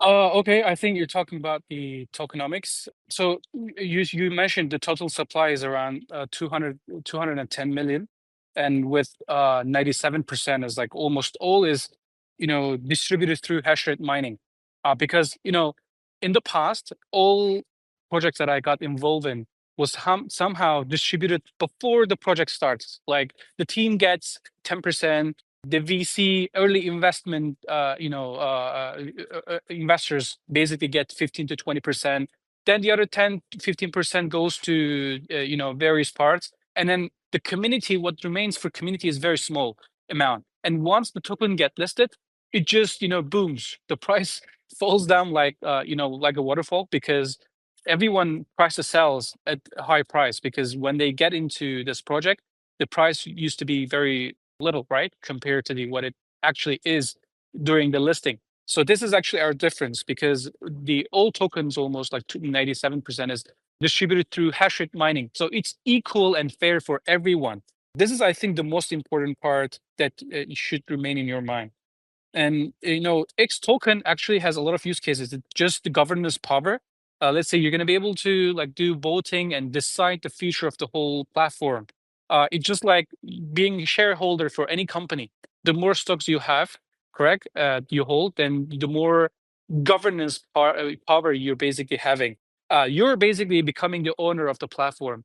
Okay, I think you're talking about the tokenomics. So you mentioned the total supply is around 210 million, and with 97% is like almost all is distributed through hash rate mining. Because in the past, all projects that I got involved in was somehow distributed before the project starts. Like the team gets 10%, the VC early investment, investors basically get 15 to 20%. Then the other 10 to 15% goes to various parts, and then the community. What remains for community is very small amount. And once the token get listed, it just booms. The price falls down like like a waterfall because everyone prices sells at a high price because when they get into this project, the price used to be very little, right, compared to what it actually is during the listing. So this is actually our difference because the old tokens almost like 97% is distributed through hash rate mining. So it's equal and fair for everyone. This is, I think, the most important part that should remain in your mind. And X token actually has a lot of use cases. It's just the governance power. Let's say you're going to be able to like do voting and decide the future of the whole platform. It's just like being a shareholder for any company. The more stocks you have, correct, you hold, then the more governance power you're basically having. You're basically becoming the owner of the platform.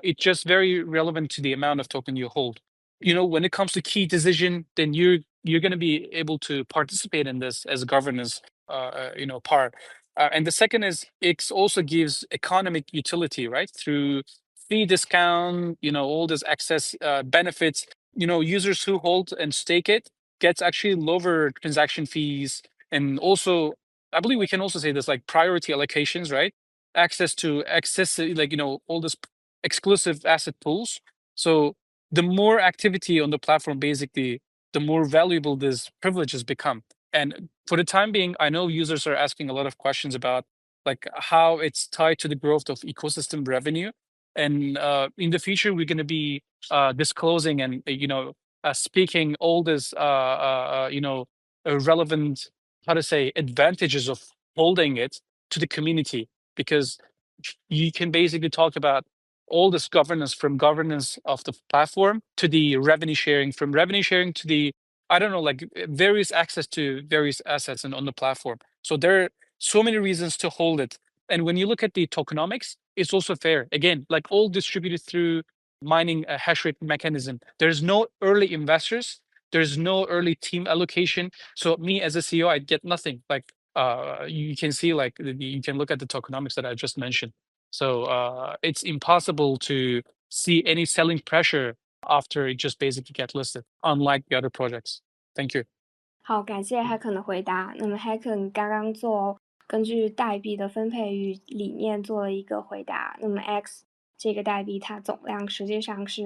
It's just very relevant to the amount of token you hold. When it comes to key decision, then you're going to be able to participate in this as a governance part. And the second is it also gives economic utility, right, through fee discount, all this access benefits. Users who hold and stake it gets actually lower transaction fees, and also I believe we can also say this like priority allocations, right, access to access, like all this exclusive asset pools. So the more activity on the platform, basically, the more valuable these privileges become. And for the time being, I know users are asking a lot of questions about like how it's tied to the growth of ecosystem revenue. And in the future, we're going to be disclosing and speaking all this relevant, how to say, advantages of holding it to the community, because you can basically talk about all this governance, from governance of the platform to the revenue sharing, from revenue sharing to the, I don't know, like various access to various assets and on the platform. So there are so many reasons to hold it. And when you look at the tokenomics, it's also fair. Again, like all distributed through mining a hash rate mechanism. There's no early investors. There's no early team allocation. So me as a CEO, I get nothing. Like you can see, like you can look at the tokenomics that I just mentioned. So it's impossible to see any selling pressure after it just basically get listed, unlike the other projects. Thank you. 好，感谢 Hacken 的回答。那么 Hacken 刚刚根据代币的分配与理念做了一个回答。那么 X 这个代币它总量实际上是